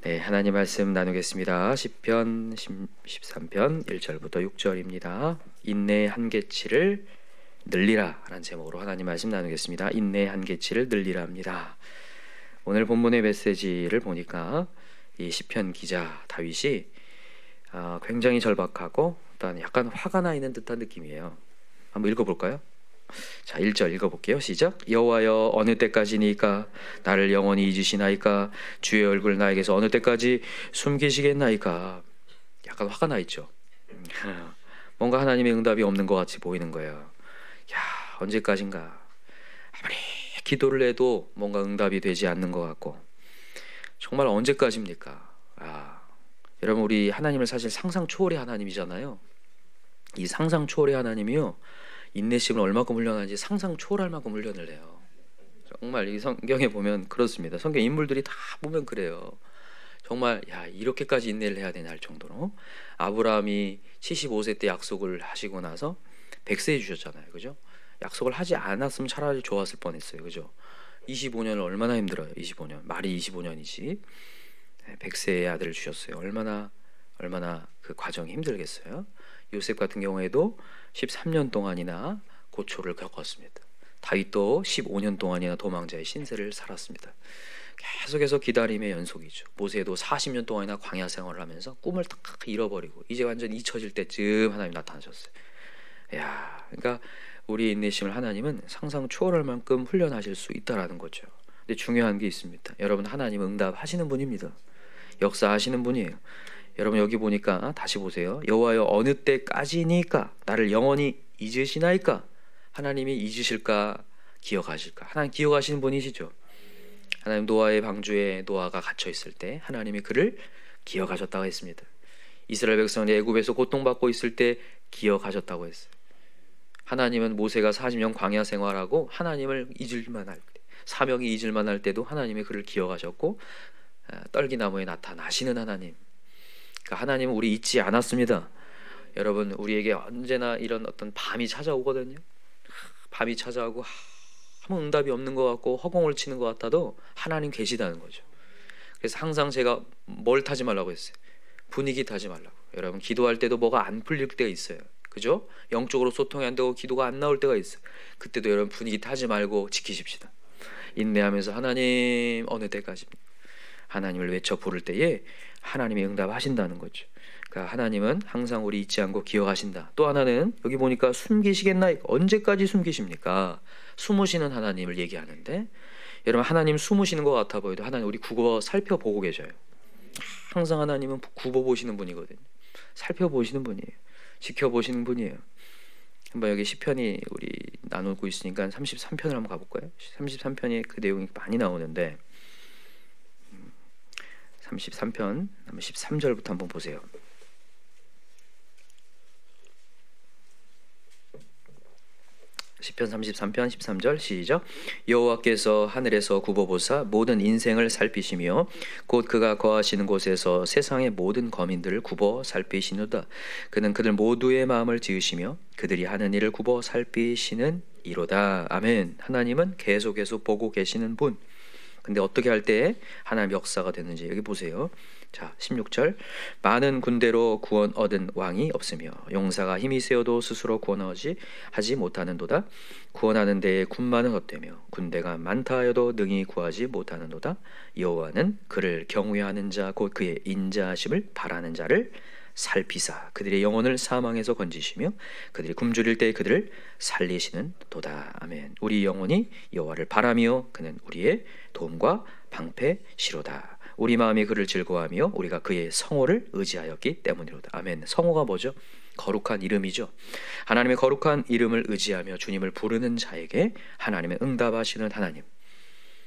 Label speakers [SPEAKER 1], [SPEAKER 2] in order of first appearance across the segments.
[SPEAKER 1] 네, 하나님 말씀 나누겠습니다. 시편 13편 1절부터 6절입니다. 인내의 한계치를 늘리라 라는 제목으로 하나님 말씀 나누겠습니다. 인내의 한계치를 늘리라 합니다. 오늘 본문의 메시지를 보니까 이 시편 기자 다윗이 굉장히 절박하고 일단 약간 화가 나 있는 듯한 느낌이에요. 한번 읽어볼까요? 자, 1절 읽어볼게요. 시작. 여호와여, 어느 때까지니까 나를 영원히 잊으시나이까? 주의 얼굴 나에게서 어느 때까지 숨기시겠나이까? 약간 화가 나 있죠. 뭔가 하나님의 응답이 없는 것 같이 보이는 거예요. 야, 언제까진가? 아무리 기도를 해도 뭔가 응답이 되지 않는 것 같고, 정말 언제까지입니까? 여러분, 우리 하나님을 사실 상상 초월의 하나님이잖아요. 이 상상 초월의 하나님이요, 인내심을 얼마큼 훈련하는지 상상 초월할 만큼 훈련을 해요. 정말 이 성경에 보면 그렇습니다. 성경 인물들이 다 보면 그래요. 정말 이렇게까지 인내를 해야 되나 할 정도로. 아브라함이 75세 때 약속을 하시고 나서 100세에 주셨잖아요. 그죠? 약속을 하지 않았으면 차라리 좋았을 뻔했어요. 그죠? 25년을 얼마나 힘들어요. 25년. 말이 25년이지. 100세의 아들을 주셨어요. 얼마나 그 과정이 힘들겠어요. 요셉 같은 경우에도 13년 동안이나 고초를 겪었습니다. 다윗도 15년 동안이나 도망자의 신세를 살았습니다. 계속해서 기다림의 연속이죠. 모세도 40년 동안이나 광야 생활을 하면서 꿈을 딱 잃어버리고 이제 완전 잊혀질 때쯤 하나님 나타나셨어요. 그러니까 우리 인내심을 하나님은 상상 초월할 만큼 훈련하실 수 있다라는 거죠. 근데 중요한 게 있습니다. 여러분, 하나님 응답하시는 분입니다. 역사하시는 분이에요. 여러분, 여기 보니까 다시 보세요. 여호와여, 어느 때까지니까 나를 영원히 잊으시나이까? 하나님이 잊으실까 기억하실까? 하나님 기억하시는 분이시죠. 하나님 노아의 방주에 노아가 갇혀 있을 때 하나님이 그를 기억하셨다고 했습니다. 이스라엘 백성이 애굽에서 고통받고 있을 때 기억하셨다고 했어요. 하나님은 모세가 40년 광야 생활하고 하나님을 잊을만 할 때, 사명이 잊을만 할 때도 하나님이 그를 기억하셨고, 떨기나무에 나타나시는 하나님. 그러니까 하나님은 우리 잊지 않았습니다. 여러분, 우리에게 언제나 이런 어떤 밤이 찾아오거든요. 밤이 찾아오고 아무 응답이 없는 것 같고 허공을 치는 것 같아도 하나님 계시다는 거죠. 그래서 항상 제가 뭘 타지 말라고 했어요? 분위기 타지 말라고. 여러분, 기도할 때도 뭐가 안 풀릴 때가 있어요. 그죠? 영적으로 소통이 안 되고 기도가 안 나올 때가 있어요. 그때도 여러분 분위기 타지 말고 지키십시다. 인내하면서 하나님 어느 때까지입니까? 하나님을 외쳐 부를 때에 하나님이 응답하신다는 거죠. 그러니까 하나님은 항상 우리 잊지 않고 기억하신다. 또 하나는 여기 보니까 숨기시겠나이까? 언제까지 숨기십니까? 숨으시는 하나님을 얘기하는데, 여러분, 하나님 숨으시는 것 같아 보여도 하나님 우리 국어 살펴보고 계셔요. 항상 하나님은 굽어보시는 분이거든요. 살펴보시는 분이에요. 지켜보시는 분이에요. 한번 여기 시편이 우리 나누고 있으니까 33편을 한번 가볼까요? 33편이 그 내용이 많이 나오는데 33편 13절부터 한번 보세요. 시편 33편 13절 시작. 여호와께서 하늘에서 굽어보사 모든 인생을 살피시며 곧 그가 거하시는 곳에서 세상의 모든 거민들을 굽어 살피시노다. 그는 그들 모두의 마음을 지으시며 그들이 하는 일을 굽어 살피시는 이로다. 아멘. 하나님은 계속해서 보고 계시는 분. 근데 어떻게 할 때 하나님 역사가 되는지 여기 보세요. 자, 16절. 많은 군대로 구원 얻은 왕이 없으며 용사가 힘이 세어도 스스로 구원하지 못하는도다. 구원하는 데에 군마는 헛되며 군대가 많다 하여도 능히 구하지 못하는도다. 여호와는 그를 경외하는 자 곧 그의 인자하심을 바라는 자를 살피사 그들의 영혼을 사망에서 건지시며 그들이 굶주릴 때 그들을 살리시는 도다. 아멘. 우리 영혼이 여호와를 바라며 그는 우리의 도움과 방패시로다. 우리 마음이 그를 즐거워하며 우리가 그의 성호를 의지하였기 때문이로다. 아멘. 성호가 뭐죠? 거룩한 이름이죠. 하나님의 거룩한 이름을 의지하며 주님을 부르는 자에게 하나님의 응답하시는 하나님.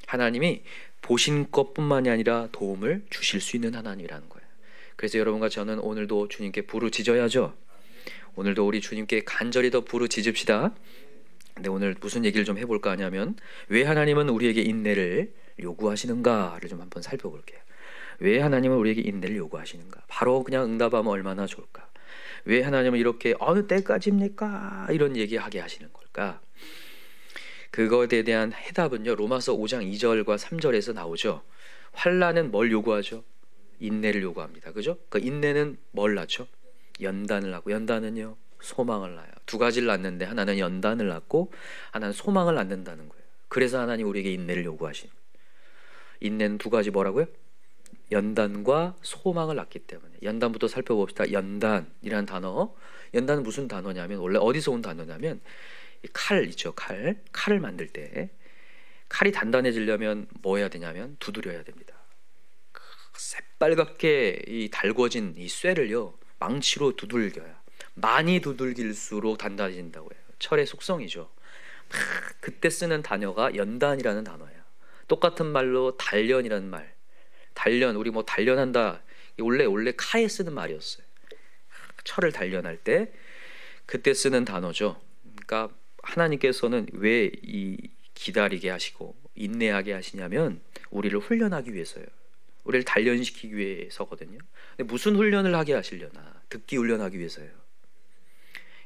[SPEAKER 1] 하나님이 보신 것뿐만이 아니라 도움을 주실 수 있는 하나님이라는 거예요. 그래서 여러분과 저는 오늘도 주님께 부르짖어야죠. 오늘도 우리 주님께 간절히 더 부르짖읍시다. 근데 오늘 무슨 얘기를 좀 해볼까 하냐면, 왜 하나님은 우리에게 인내를 요구하시는가를 좀 한번 살펴볼게요. 왜 하나님은 우리에게 인내를 요구하시는가? 바로 그냥 응답하면 얼마나 좋을까? 왜 하나님은 이렇게 어느 때까지입니까? 이런 얘기하게 하시는 걸까? 그것에 대한 해답은요, 로마서 5장 2절과 3절에서 나오죠. 환난은 뭘 요구하죠? 인내를 요구합니다. 그죠? 그 인내는 뭘 낳죠? 연단을 낳고, 연단은요 소망을 낳아요. 두 가지를 낳는데 하나는 연단을 낳고 하나는 소망을 낳는다는 거예요. 그래서 하나님 우리에게 인내를 요구하신. 인내는 두 가지 뭐라고요? 연단과 소망을 낳기 때문에. 연단부터 살펴봅시다. 연단이라는 단어. 연단은 무슨 단어냐면, 원래 어디서 온 단어냐면 칼 있죠. 칼을 만들 때 칼이 단단해지려면 뭐 해야 되냐면 두드려야 됩니다. 새빨갛게 이 달궈진 이 쇠를요 망치로 두들겨야, 많이 두들길수록 단단해진다고 해요. 철의 속성이죠. 그때 쓰는 단어가 연단이라는 단어예요. 똑같은 말로 단련이라는 말. 단련, 우리 뭐 단련한다, 원래 칼에 쓰는 말이었어요. 철을 단련할 때 그때 쓰는 단어죠. 그러니까 하나님께서는 왜 이 기다리게 하시고 인내하게 하시냐면 우리를 훈련하기 위해서요. 우리를 단련시키기 위해서거든요. 근데 무슨 훈련을 하게 하시려나? 듣기 훈련하기 위해서요.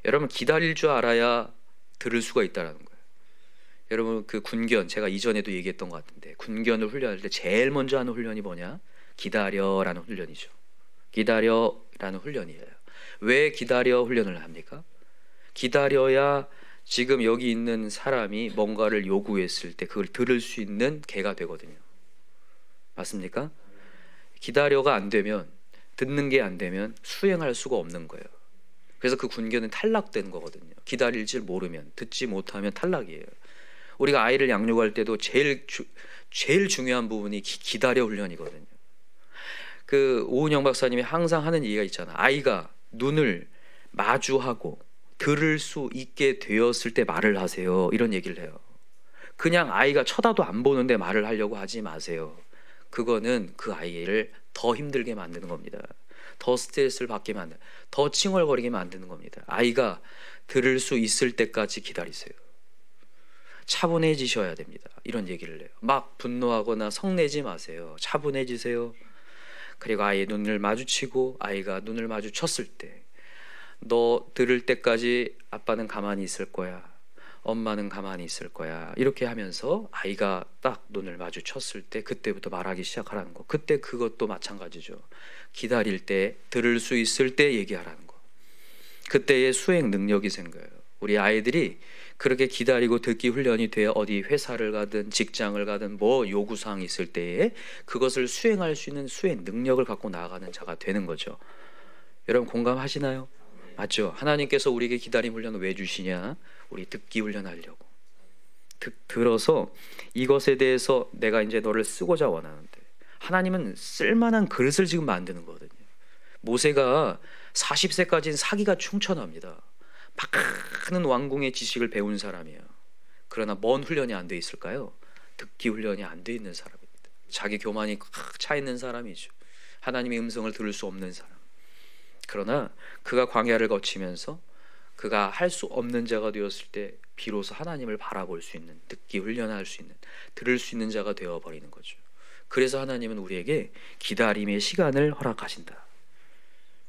[SPEAKER 1] 여러분, 기다릴 줄 알아야 들을 수가 있다라는 거예요. 여러분, 그 군견, 제가 이전에도 얘기했던 것 같은데, 군견을 훈련할 때 제일 먼저 하는 훈련이 뭐냐? 기다려라는 훈련이죠. 기다려라는 훈련이에요. 왜 기다려 훈련을 합니까? 기다려야 지금 여기 있는 사람이 뭔가를 요구했을 때 그걸 들을 수 있는 개가 되거든요. 맞습니까? 기다려가 안 되면, 듣는 게 안 되면 수행할 수가 없는 거예요. 그래서 그 군견은 탈락된 거거든요. 기다릴 줄 모르면, 듣지 못하면 탈락이에요. 우리가 아이를 양육할 때도 제일 중요한 부분이 기다려 훈련이거든요. 그 오은영 박사님이 항상 하는 얘기가 있잖아. 아이가 눈을 마주하고 들을 수 있게 되었을 때 말을 하세요. 이런 얘기를 해요. 그냥 아이가 쳐다도 안 보는데 말을 하려고 하지 마세요. 그거는 그 아이를 더 힘들게 만드는 겁니다. 더 스트레스를 받게 만드는, 더 칭얼거리게 만드는 겁니다. 아이가 들을 수 있을 때까지 기다리세요. 차분해지셔야 됩니다. 이런 얘기를 해요. 막 분노하거나 성내지 마세요. 차분해지세요. 그리고 아이의 눈을 마주치고 아이가 눈을 마주쳤을 때, 너 들을 때까지 아빠는 가만히 있을 거야, 엄마는 가만히 있을 거야, 이렇게 하면서 아이가 딱 눈을 마주쳤을 때 그때부터 말하기 시작하라는 거. 그때 그것도 마찬가지죠. 기다릴 때, 들을 수 있을 때 얘기하라는 거. 그때의 수행 능력이 생겨요. 우리 아이들이 그렇게 기다리고 듣기 훈련이 되어 어디 회사를 가든 직장을 가든 뭐 요구사항이 있을 때에 그것을 수행할 수 있는 수행 능력을 갖고 나아가는 자가 되는 거죠. 여러분 공감하시나요? 맞죠? 하나님께서 우리에게 기다림 훈련을 왜 주시냐? 우리 듣기 훈련하려고. 들어서 이것에 대해서 내가 이제 너를 쓰고자 원하는데, 하나님은 쓸만한 그릇을 지금 만드는 거거든요. 모세가 40세까지는 사기가 충천합니다. 많은 왕궁의 지식을 배운 사람이에요. 그러나 뭔 훈련이 안 돼 있을까요? 듣기 훈련이 안 돼 있는 사람입니다. 자기 교만이 꽉 차 있는 사람이죠. 하나님의 음성을 들을 수 없는 사람. 그러나 그가 광야를 거치면서 그가 할 수 없는 자가 되었을 때 비로소 하나님을 바라볼 수 있는, 듣기 훈련할 수 있는, 들을 수 있는 자가 되어버리는 거죠. 그래서 하나님은 우리에게 기다림의 시간을 허락하신다.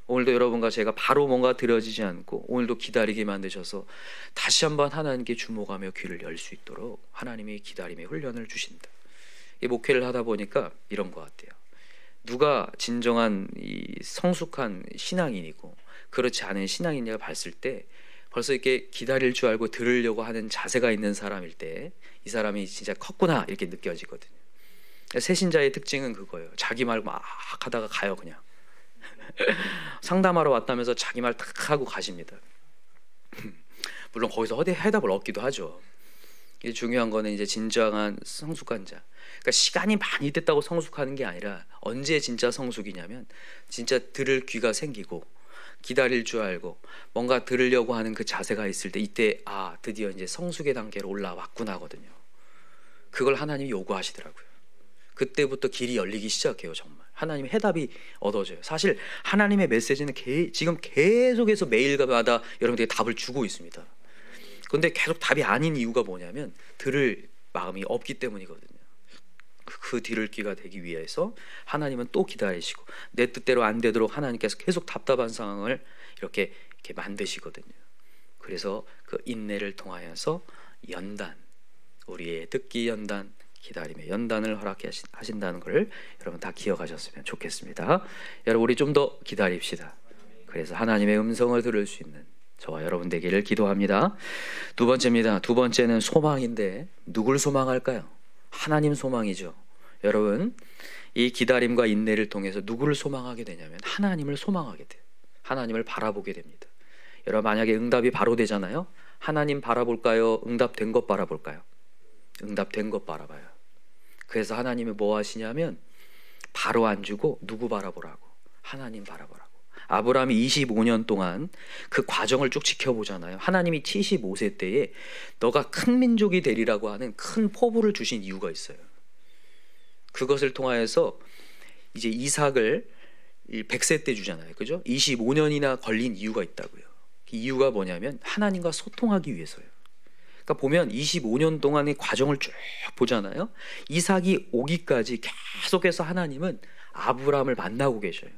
[SPEAKER 1] 오늘도 여러분과 제가 바로 뭔가 들어지지 않고 오늘도 기다리게 만드셔서 다시 한번 하나님께 주목하며 귀를 열 수 있도록 하나님이 기다림의 훈련을 주신다. 이 목회를 하다 보니까 이런 것 같아요. 누가 진정한 이 성숙한 신앙인이고 그렇지 않은 신앙인이냐 봤을 때 벌써 이렇게 기다릴 줄 알고 들으려고 하는 자세가 있는 사람일 때 이 사람이 진짜 컸구나 이렇게 느껴지거든요. 새신자의 특징은 그거예요. 자기 말 막 하다가 가요. 그냥 상담하러 왔다면서 자기 말 탁 하고 가십니다. 물론 거기서 해답을 얻기도 하죠. 이게 중요한 거는 이제 진정한 성숙한 자. 그러니까 시간이 많이 됐다고 성숙하는 게 아니라 언제 진짜 성숙이냐면 진짜 들을 귀가 생기고 기다릴 줄 알고 뭔가 들으려고 하는 그 자세가 있을 때, 이때 아 드디어 이제 성숙의 단계로 올라왔구나 하거든요. 그걸 하나님이 요구하시더라고요. 그때부터 길이 열리기 시작해요. 정말 하나님의 해답이 얻어져요. 사실 하나님의 메시지는 지금 계속해서 매일마다 여러분들에게 답을 주고 있습니다. 그런데 계속 답이 아닌 이유가 뭐냐면 들을 마음이 없기 때문이거든요. 그 들을 귀가 되기 위해서 하나님은 또 기다리시고 내 뜻대로 안 되도록 하나님께서 계속 답답한 상황을 이렇게 만드시거든요. 그래서 그 인내를 통하여서 연단, 우리의 듣기 연단, 기다림의 연단을 허락하신다는 걸 여러분 다 기억하셨으면 좋겠습니다. 여러분 우리 좀 더 기다립시다. 그래서 하나님의 음성을 들을 수 있는 저와 여러분 되기를 기도합니다. 두 번째입니다. 두 번째는 소망인데 누굴 소망할까요? 하나님 소망이죠. 여러분 이 기다림과 인내를 통해서 누구를 소망하게 되냐면 하나님을 소망하게 돼요. 하나님을 바라보게 됩니다. 여러분 만약에 응답이 바로 되잖아요. 하나님 바라볼까요? 응답된 것 바라볼까요? 응답된 것 바라봐요. 그래서 하나님이 뭐 하시냐면 바로 안 주고 누구 바라보라고? 하나님 바라보라고. 아브라함이 25년 동안 그 과정을 쭉 지켜보잖아요. 하나님이 75세 때에 너가 큰 민족이 되리라고 하는 큰 포부를 주신 이유가 있어요. 그것을 통하여서 이제 이삭을 100세 때 주잖아요. 그죠? 25년이나 걸린 이유가 있다고요. 그 이유가 뭐냐면 하나님과 소통하기 위해서요. 그러니까 보면 25년 동안의 과정을 쭉 보잖아요. 이삭이 오기까지 계속해서 하나님은 아브라함을 만나고 계셔요.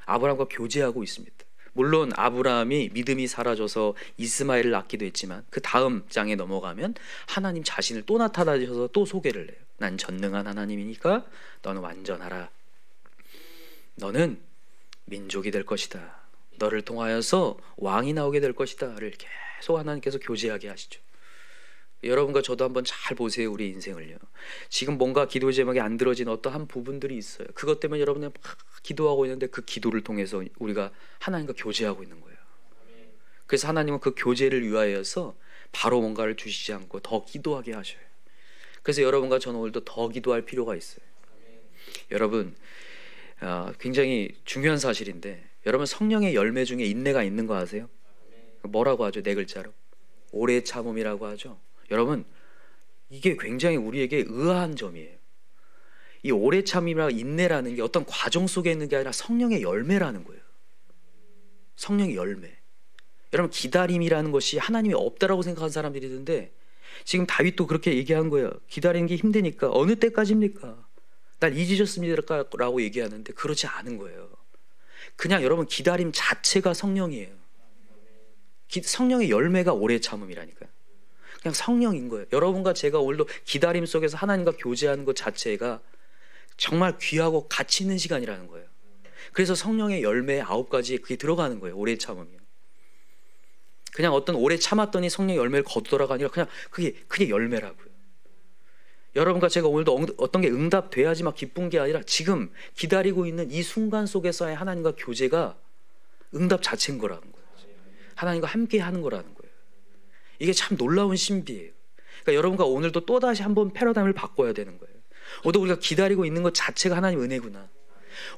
[SPEAKER 1] 아브라함과 교제하고 있습니다. 물론 아브라함이 믿음이 사라져서 이스마엘을 낳기도 했지만 그 다음 장에 넘어가면 하나님 자신을 또 나타나셔서 또 소개를 해요. 난 전능한 하나님이니까 너는 완전하라. 너는 민족이 될 것이다. 너를 통하여서 왕이 나오게 될 것이다를 계속 하나님께서 교제하게 하시죠. 여러분과 저도 한번 잘 보세요. 우리 인생을요. 지금 뭔가 기도 제목이 안 들어진 어떠한 부분들이 있어요. 그것 때문에 여러분은 막 기도하고 있는데 그 기도를 통해서 우리가 하나님과 교제하고 있는 거예요. 그래서 하나님은 그 교제를 위하여서 바로 뭔가를 주시지 않고 더 기도하게 하셔요. 그래서 여러분과 저는 오늘도 더 기도할 필요가 있어요. 여러분 굉장히 중요한 사실인데 여러분 성령의 열매 중에 인내가 있는 거 아세요? 뭐라고 하죠? 네 글자로 오래 참음이라고 하죠. 여러분 이게 굉장히 우리에게 의아한 점이에요. 이 오래 참음이나 인내라는 게 어떤 과정 속에 있는 게 아니라 성령의 열매라는 거예요. 성령의 열매. 여러분 기다림이라는 것이 하나님이 없다라고 생각하는 사람들이 있는데 지금 다윗도 그렇게 얘기한 거예요. 기다리는 게 힘드니까 어느 때까지입니까? 날 잊으셨습니까? 라고 얘기하는데 그렇지 않은 거예요. 그냥 여러분 기다림 자체가 성령이에요. 성령의 열매가 오래 참음이라니까요. 그냥 성령인 거예요. 여러분과 제가 오늘도 기다림 속에서 하나님과 교제하는 것 자체가 정말 귀하고 가치 있는 시간이라는 거예요. 그래서 성령의 열매 9가지 그게 들어가는 거예요. 오래 참음이요. 그냥 어떤 오래 참았더니 성령의 열매를 거두더라가 아니라 그냥 그게 열매라고요. 여러분과 제가 오늘도 어떤 게 응답돼야지 막 기쁜 게 아니라 지금 기다리고 있는 이 순간 속에서의 하나님과 교제가 응답 자체인 거라는 거예요. 하나님과 함께 하는 거라는 거예요. 이게 참 놀라운 신비예요. 그러니까 여러분과 오늘도 또다시 한번 패러다임을 바꿔야 되는 거예요. 오늘도 우리가 기다리고 있는 것 자체가 하나님 은혜구나.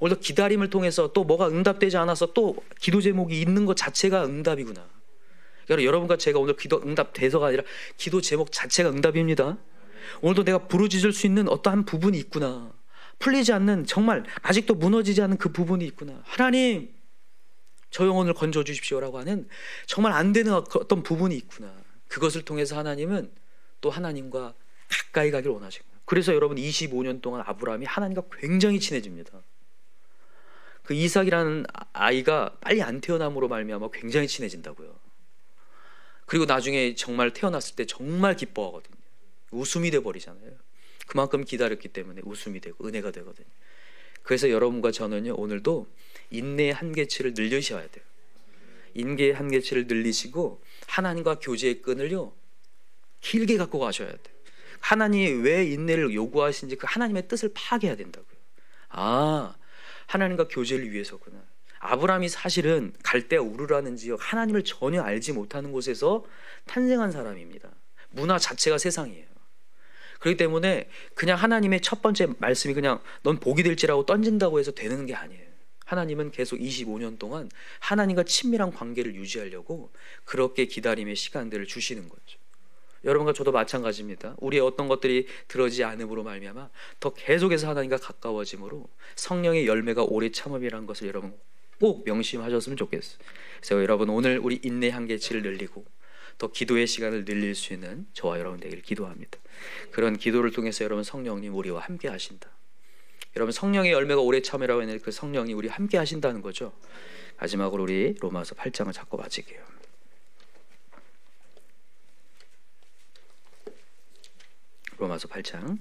[SPEAKER 1] 오늘도 기다림을 통해서 또 뭐가 응답되지 않아서 또 기도 제목이 있는 것 자체가 응답이구나. 그러니까 여러분과 제가 오늘 기도 응답돼서가 아니라 기도 제목 자체가 응답입니다. 오늘도 내가 부르짖을 수 있는 어떠한 부분이 있구나. 풀리지 않는 정말 아직도 무너지지 않는 그 부분이 있구나. 하나님 저 영혼을 건져 주십시오라고 하는 정말 안 되는 어떤 부분이 있구나. 그것을 통해서 하나님은 또 하나님과 가까이 가길 원하시고 그래서 여러분 25년 동안 아브라함이 하나님과 굉장히 친해집니다. 그 이삭이라는 아이가 빨리 안 태어남으로 말미암아 굉장히 친해진다고요. 그리고 나중에 정말 태어났을 때 정말 기뻐하거든요. 웃음이 돼버리잖아요. 그만큼 기다렸기 때문에 웃음이 되고 은혜가 되거든요. 그래서 여러분과 저는요 오늘도 인내의 한계치를 늘리셔야 돼요. 인내의 한계치를 늘리시고 하나님과 교제의 끈을요 길게 갖고 가셔야 돼요. 하나님이 왜 인내를 요구하시는지 그 하나님의 뜻을 파악해야 된다고요. 아, 하나님과 교제를 위해서구나. 아브라함이 사실은 갈대아 우르라는 지역 하나님을 전혀 알지 못하는 곳에서 탄생한 사람입니다. 문화 자체가 세상이에요. 그렇기 때문에 그냥 하나님의 첫 번째 말씀이 그냥 넌 복이 될지라고 던진다고 해서 되는 게 아니에요. 하나님은 계속 25년 동안 하나님과 친밀한 관계를 유지하려고 그렇게 기다림의 시간들을 주시는 거죠. 여러분과 저도 마찬가지입니다. 우리의 어떤 것들이 들어지지 않음으로 말미암아 더 계속해서 하나님과 가까워짐으로 성령의 열매가 오래 참음이라는 것을 여러분 꼭 명심하셨으면 좋겠어요. 그래서 여러분 오늘 우리 인내 한계치를 늘리고 더 기도의 시간을 늘릴 수 있는 저와 여러분 되기를 기도합니다. 그런 기도를 통해서 여러분 성령님 우리와 함께 하신다. 여러분 성령의 열매가 오래 참으라고 했는데 그 성령이 우리 함께 하신다는 거죠. 마지막으로 우리 로마서 8장을 잡고 마칠게요. 로마서 8장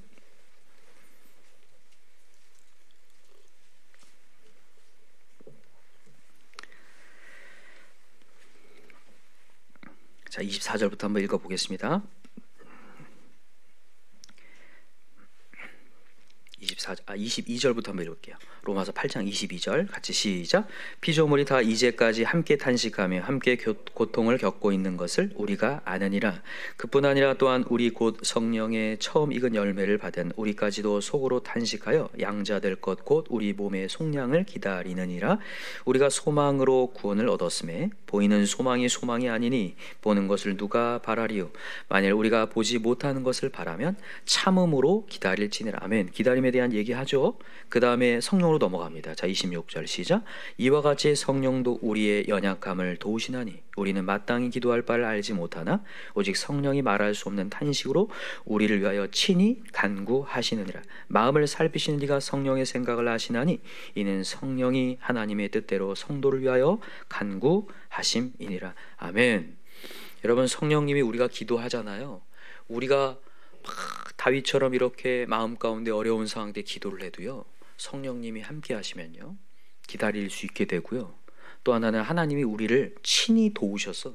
[SPEAKER 1] 자, 24절부터 한번 읽어보겠습니다. 22절부터 한번 읽을게요. 로마서 8장 22절 같이 시작. 피조물이 다 이제까지 함께 탄식하며 함께 고통을 겪고 있는 것을 우리가 아느니라. 그뿐 아니라 또한 우리 곧 성령의 처음 익은 열매를 받은 우리까지도 속으로 탄식하여 양자될 것 곧 우리 몸의 속량을 기다리느니라. 우리가 소망으로 구원을 얻었음에 보이는 소망이 소망이 아니니 보는 것을 누가 바라리요. 만일 우리가 보지 못하는 것을 바라면 참음으로 기다릴지니라. 아멘. 기다림에 대한 얘기하죠. 그 다음에 성령으로 넘어갑니다. 자, 26절 시작. 이와 같이 성령도 우리의 연약함을 도우시나니 우리는 마땅히 기도할 바를 알지 못하나 오직 성령이 말할 수 없는 탄식으로 우리를 위하여 친히 간구하시느니라. 마음을 살피시는 이가 성령의 생각을 아시나니 이는 성령이 하나님의 뜻대로 성도를 위하여 간구하심이니라. 아멘. 여러분, 성령님이 우리가 기도하잖아요. 우리가 다윗처럼 이렇게 마음 가운데 어려운 상황 때 기도를 해도요, 성령님이 함께 하시면요 기다릴 수 있게 되고요, 또 하나는 하나님이 우리를 친히 도우셔서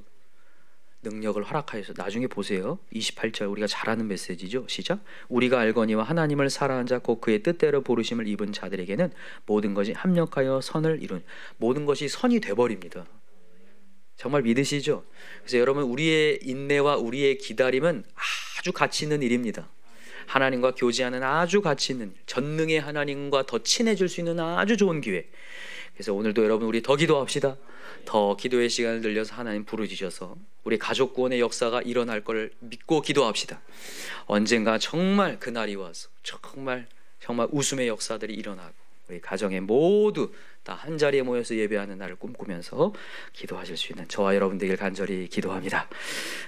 [SPEAKER 1] 능력을 허락하셔서, 나중에 보세요. 28절 우리가 잘 아는 메시지죠. 시작. 우리가 알거니와 하나님을 사랑한 자 곧 그의 뜻대로 부르심을 입은 자들에게는 모든 것이 합력하여 선을 이룬, 모든 것이 선이 돼버립니다. 정말 믿으시죠? 그래서 여러분, 우리의 인내와 우리의 기다림은 아주 가치 있는 일입니다. 하나님과 교제하는 아주 가치 있는, 전능의 하나님과 더 친해질 수 있는 아주 좋은 기회. 그래서 오늘도 여러분, 우리 더 기도합시다. 더 기도의 시간을 늘려서 하나님 부르짖어서 우리 가족 구원의 역사가 일어날 걸 믿고 기도합시다. 언젠가 정말 그날이 와서 정말 웃음의 역사들이 일어나고 우리 가정에 모두 다 한자리에 모여서 예배하는 날을 꿈꾸면서 기도하실 수 있는 저와 여러분 되길 간절히 기도합니다.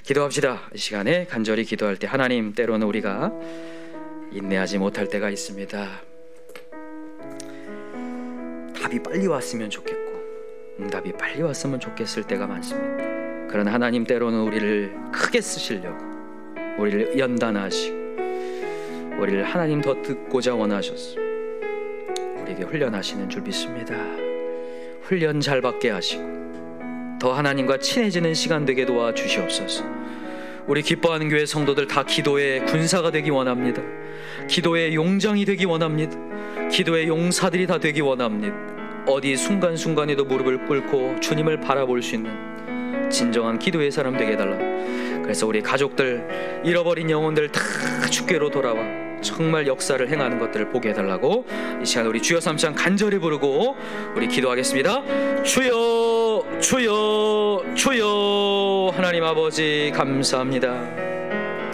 [SPEAKER 1] 기도합시다. 이 시간에 간절히 기도할 때 하나님, 때로는 우리가 인내하지 못할 때가 있습니다. 답이 빨리 왔으면 좋겠고 응답이 빨리 왔으면 좋겠을 때가 많습니다. 그러나 하나님, 때로는 우리를 크게 쓰시려고 우리를 연단하시고 우리를 하나님 더 듣고자 원하셨어. 우리에게 훈련하시는 줄 믿습니다. 훈련 잘 받게 하시고 더 하나님과 친해지는 시간 되게 도와주시옵소서. 우리 기뻐하는 교회 성도들 다 기도의 군사가 되기 원합니다. 기도의 용장이 되기 원합니다. 기도의 용사들이 다 되기 원합니다. 어디 순간순간에도 무릎을 꿇고 주님을 바라볼 수 있는 진정한 기도의 사람 되게 해달라. 그래서 우리 가족들, 잃어버린 영혼들 다 주께로 돌아와 정말 역사를 행하는 것들을 보게 해달라고 이 시간 우리 주여 삼창 간절히 부르고 우리 기도하겠습니다. 주여, 주여, 주여. 하나님 아버지 감사합니다.